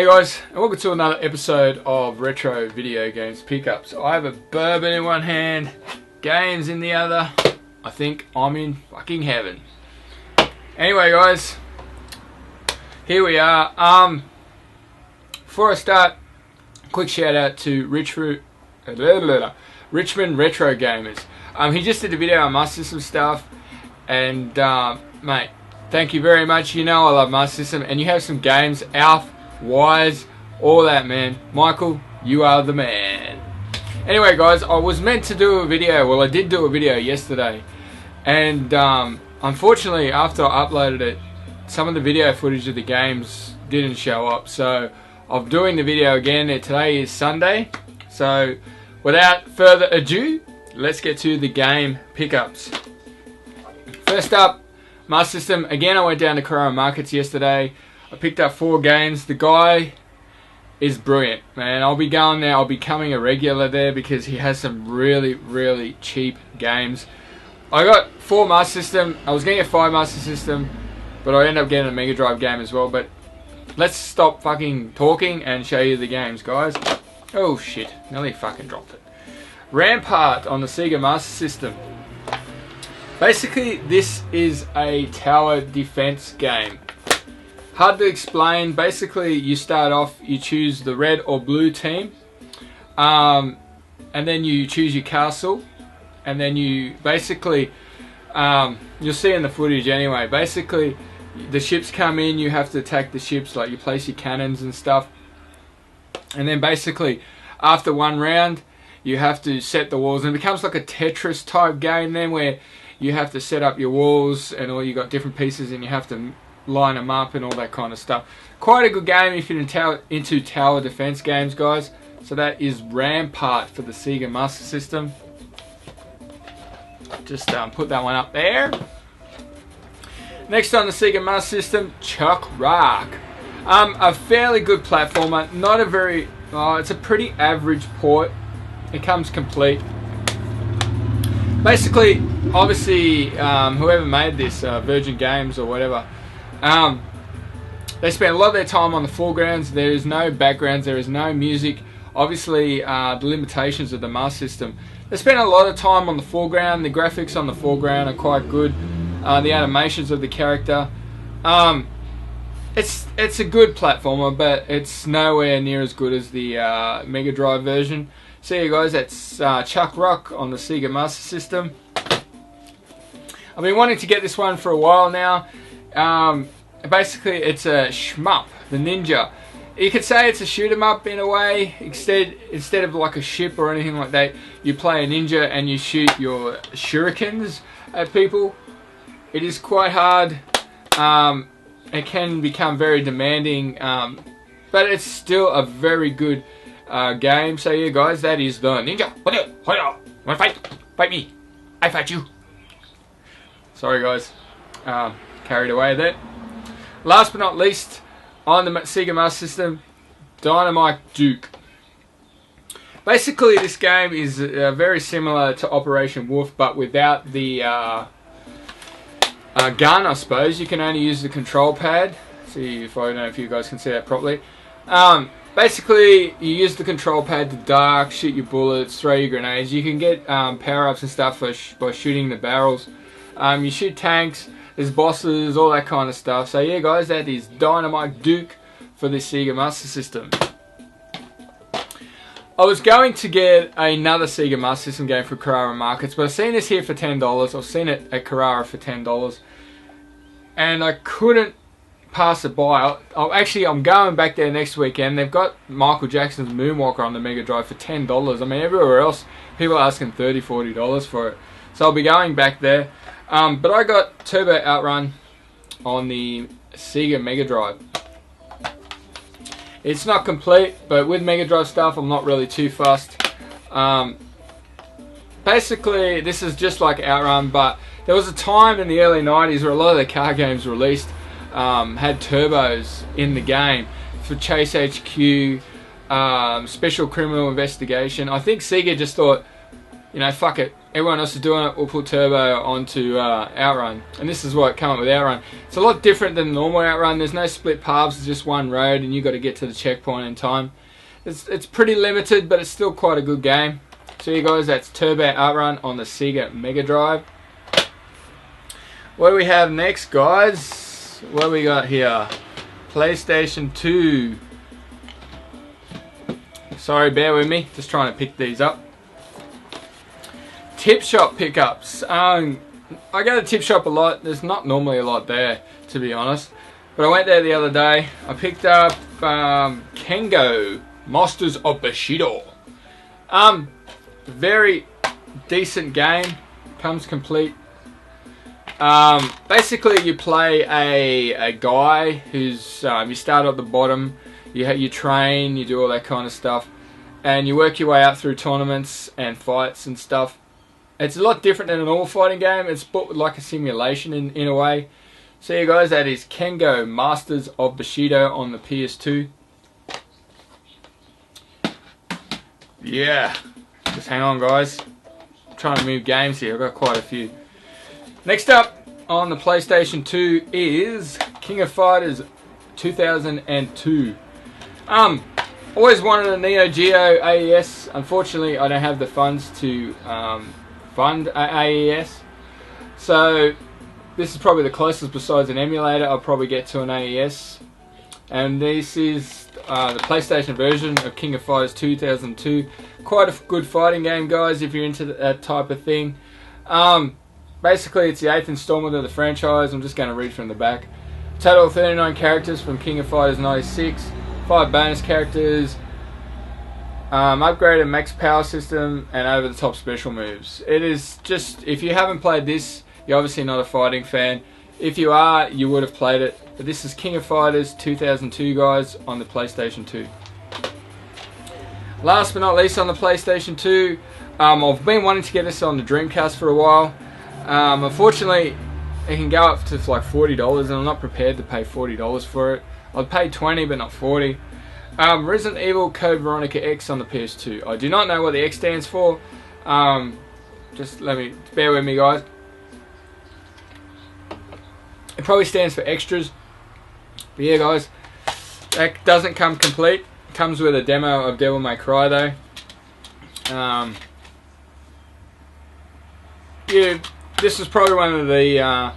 Hey guys, and welcome to another episode of Retro Video Games Pickups. I have a bourbon in one hand, games in the other. I think I'm in fucking heaven. Anyway guys, here we are. Before I start, quick shout out to Richmond Retro Gamers. He just did a video on Master System stuff, and mate, thank you very much. You know I love Master System, and you have some games, Alf, Wise, all that, man. Michael, you are the man. Anyway guys, I was meant to do a video, well I did do a video yesterday, and unfortunately after I uploaded it, some of the video footage of the games didn't show up, so I'm doing the video again. Today is Sunday, so without further ado, let's get to the game pickups. First up, Master System. Again, I went down to Carrara Markets yesterday. I picked up 4 games. The guy is brilliant, man. I'll be going there. I'll be becoming a regular there because he has some really cheap games. I got 4 Master System. I was going to get 5 Master System, but I ended up getting a Mega Drive game as well. But let's stop fucking talking and show you the games, guys. Oh shit, nearly fucking dropped it. Rampart on the Sega Master System. Basically, this is a tower defense game. Hard to explain. Basically, you start off, you choose the red or blue team, and then you choose your castle, and then you basically, you'll see in the footage anyway, basically the ships come in, you have to attack the ships, like you place your cannons and stuff, and then basically after one round you have to set the walls, and it becomes like a Tetris type game then, where you have to set up your walls and all, you got different pieces and you have to line them up and all that kind of stuff. Quite a good game if you're into tower defense games, guys. So that is Rampart for the Sega Master System. Just put that one up there. Next on the Sega Master System, Chuck Rock. A fairly good platformer. Not a very, it's a pretty average port. It comes complete. Basically, obviously, whoever made this, Virgin Games or whatever, they spent a lot of their time on the foregrounds. There is no backgrounds, there is no music. Obviously, the limitations of the Master System. They spent a lot of time on the foreground. The graphics on the foreground are quite good. The animations of the character. It's a good platformer, but it's nowhere near as good as the Mega Drive version. So yeah guys, that's Chuck Rock on the Sega Master System. I've been wanting to get this one for a while now. Basically it's a shmup, the ninja. You could say it's a shoot 'em up in a way. Instead of like a ship or anything like that, you play a ninja and you shoot your shurikens at people. It is quite hard. It can become very demanding, but it's still a very good game. So yeah guys, that is the ninja. Wanna fight? Fight me. I fight you. Sorry guys, carried away there. Last but not least, on the Sega Master System, Dynamite Duke. Basically this game is very similar to Operation Wolf, but without the gun, I suppose. You can only use the control pad. See if I don't know if you guys can see that properly. Basically, you use the control pad to duck, shoot your bullets, throw your grenades. You can get power-ups and stuff by shooting the barrels. You shoot tanks, there's bosses, all that kind of stuff. So yeah guys, that is Dynamite Duke for the Sega Master System. I was going to get another Sega Master System game for Carrara Markets, but I've seen this here for $10. I've seen it at Carrara for $10. And I couldn't pass it by. I'm going back there next weekend. They've got Michael Jackson's Moonwalker on the Mega Drive for $10. I mean, everywhere else, people are asking $30, $40 for it. So I'll be going back there. But I got Turbo Outrun on the Sega Mega Drive. It's not complete, but with Mega Drive stuff, I'm not really too fussed. Basically, this is just like Outrun, but there was a time in the early 90s where a lot of the car games released had turbos in the game for Chase HQ, Special Criminal Investigation. I think Sega just thought, you know, fuck it. Everyone else is doing it, we'll put turbo onto Outrun. And this is what came up with Outrun. It's a lot different than normal Outrun. There's no split paths, it's just one road and you got to get to the checkpoint in time. It's pretty limited, but it's still quite a good game. So you guys, that's Turbo Outrun on the Sega Mega Drive. What do we have next, guys? What do we got here? PlayStation 2. Sorry, bear with me. Just trying to pick these up. Tip shop pickups. I go to Tip shop a lot. There's not normally a lot there, to be honest. But I went there the other day. I picked up Kengo, Masters of Bushido. Very decent game. Comes complete. Basically, you play a guy who's you start at the bottom. You train. You do all that kind of stuff, and you work your way up through tournaments and fights and stuff. It's a lot different than a normal fighting game. It's like a simulation in a way. So you guys, that is Kengo, Masters of Bushido on the PS2. Yeah. Just hang on, guys. I'm trying to move games here. I've got quite a few. Next up on the PlayStation 2 is King of Fighters 2002. Always wanted a Neo Geo AES. Unfortunately, I don't have the funds to fund AES. So this is probably the closest besides an emulator I'll probably get to an AES. And this is the PlayStation version of King of Fighters 2002. Quite a good fighting game, guys, if you're into that type of thing. Basically, it's the 8th installment of the franchise. I'm just going to read from the back. Total of 39 characters from King of Fighters 96. 5 bonus characters. Upgraded max power system and over-the-top special moves. It is just, if you haven't played this, you're obviously not a fighting fan. If you are, you would have played it. But this is King of Fighters 2002, guys, on the PlayStation 2. Last but not least, on the PlayStation 2, I've been wanting to get this on the Dreamcast for a while. Unfortunately, it can go up to like $40, and I'm not prepared to pay $40 for it. I'd pay $20, but not $40. Resident Evil Code Veronica X on the PS2. I do not know what the X stands for. Just bear with me, guys. It probably stands for extras. But yeah, guys, that doesn't come complete. It comes with a demo of Devil May Cry, though. Yeah, this is probably one of the, I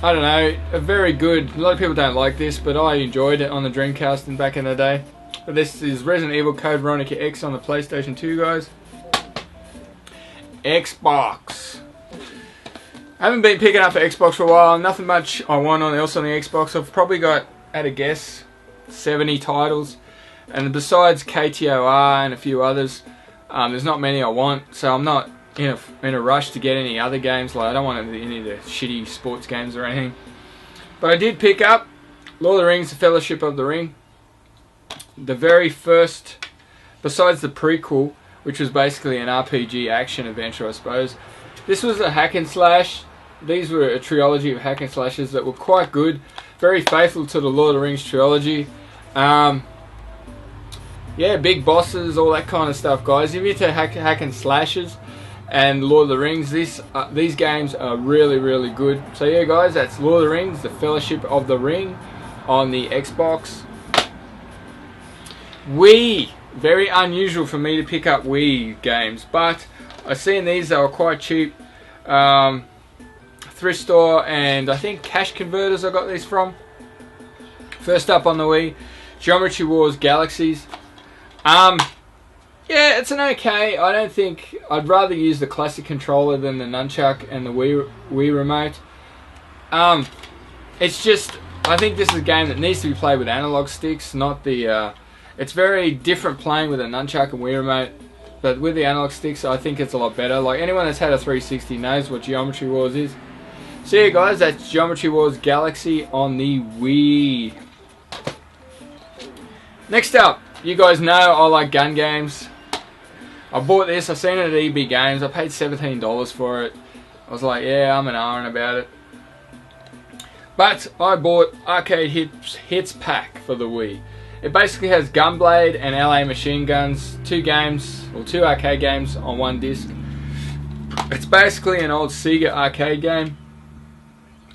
don't know, a very good, a lot of people don't like this, but I enjoyed it on the Dreamcast and back in the day. But this is Resident Evil Code Veronica X on the PlayStation 2, guys. Xbox. I haven't been picking up for Xbox for a while. Nothing much I want else on the Xbox. I've probably got, at a guess, 70 titles. And besides KTOR and a few others, there's not many I want. So I'm not in a rush to get any other games. Like, I don't want any of the shitty sports games or anything. But I did pick up Lord of the Rings, The Fellowship of the Ring. The very first, besides the prequel, which was basically an RPG action adventure, I suppose. This was a hack and slash. These were a trilogy of hack and slashes that were quite good. Very faithful to the Lord of the Rings trilogy. Yeah, big bosses, all that kind of stuff, guys. If you're into hack and slashes and Lord of the Rings, these games are really, really good. So yeah, guys, that's Lord of the Rings, The Fellowship of the Ring on the Xbox. Wii. Very unusual for me to pick up Wii games, but I seen these, they were quite cheap. Thrift store and I think Cash Converters I got these from. First up on the Wii, Geometry Wars Galaxies. Yeah, it's an okay. I don't think, I'd rather use the classic controller than the nunchuck and the Wii remote. It's just, I think this is a game that needs to be played with analog sticks, not the, it's very different playing with a nunchuck and Wii remote, but with the analog sticks I think it's a lot better. Like, anyone that's had a 360 knows what Geometry Wars is. So yeah, guys, that's Geometry Wars Galaxy on the Wii. Next up, you guys know I like gun games. I bought this, I seen it at EB Games, I paid $17 for it. I was like, yeah, I'm an iron about it. But I bought Arcade Hits Pack for the Wii. It basically has Gunblade and LA Machine Guns, 2 games, or 2 arcade games on one disc. It's basically an old Sega arcade game.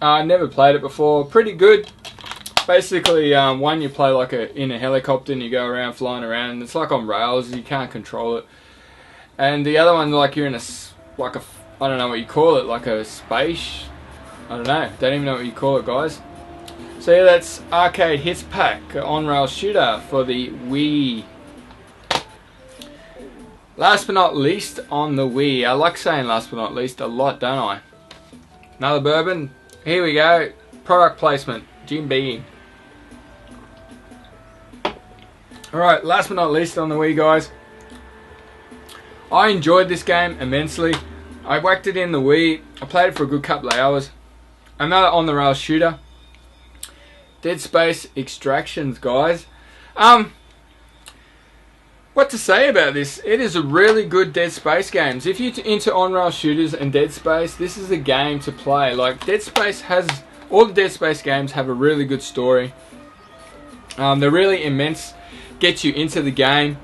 I never played it before. Pretty good. Basically, one you play like in a helicopter and you go around flying around, and it's like on rails. You can't control it. And the other one, like you're in I don't know what you call it, like a space. I don't know. Don't even know what you call it, guys. So yeah, that's Arcade Hits Pack, on-rail shooter for the Wii. Last but not least on the Wii. I like saying last but not least a lot, don't I? Another bourbon. Here we go. Product placement. Jim Beam. Alright, last but not least on the Wii, guys. I enjoyed this game immensely. I whacked it in the Wii. I played it for a good couple of hours. Another on-the-rail shooter. Dead Space Extractions, guys. What to say about this? It is a really good Dead Space game. If you're into on-rail shooters and Dead Space, this is a game to play. Like, Dead Space has... All the Dead Space games have a really good story. They're really immense. Get you into the game.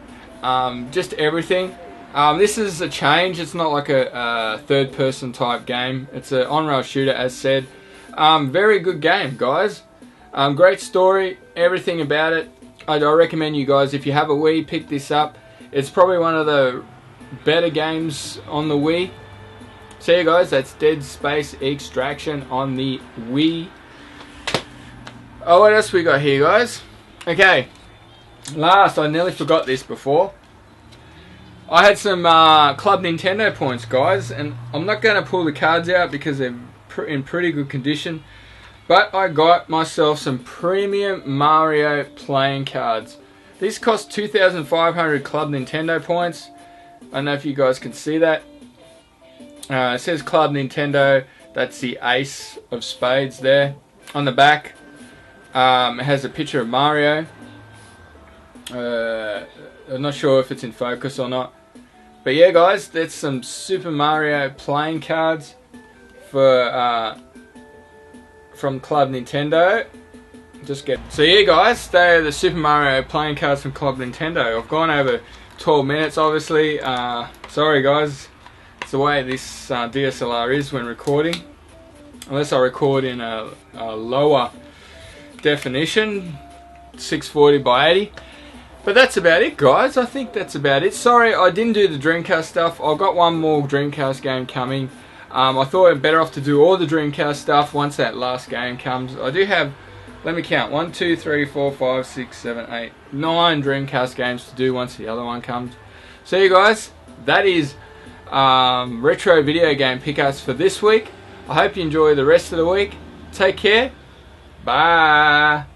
Just everything. This is a change. It's not like a third-person type game. It's an on-rail shooter, as said. Very good game, guys. Great story, everything about it. I recommend you guys, if you have a Wii, pick this up. It's probably one of the better games on the Wii. So yeah, guys, that's Dead Space Extraction on the Wii. Oh, what else we got here, guys? Okay, last, I nearly forgot this before. I had some Club Nintendo points, guys, and I'm not going to pull the cards out because they're in pretty good condition. But I got myself some premium Mario playing cards. These cost 2,500 Club Nintendo points. I don't know if you guys can see that. It says Club Nintendo. That's the ace of spades there. On the back, it has a picture of Mario. I'm not sure if it's in focus or not. But yeah, guys, that's some Super Mario playing cards for... from Club Nintendo. So yeah, guys, they're the Super Mario playing cards from Club Nintendo. I've gone over 12 minutes, obviously. Sorry, guys. It's the way this DSLR is when recording. Unless I record in a lower definition, 640 by 80. But that's about it, guys. I think that's about it. Sorry, I didn't do the Dreamcast stuff. I've got one more Dreamcast game coming. I thought it'd better off to do all the Dreamcast stuff once that last game comes. I do have, let me count, 1, 2, 3, 4, 5, 6, 7, 8, 9 Dreamcast games to do once the other one comes. So you guys, that is retro video game pickups for this week. I hope you enjoy the rest of the week. Take care. Bye.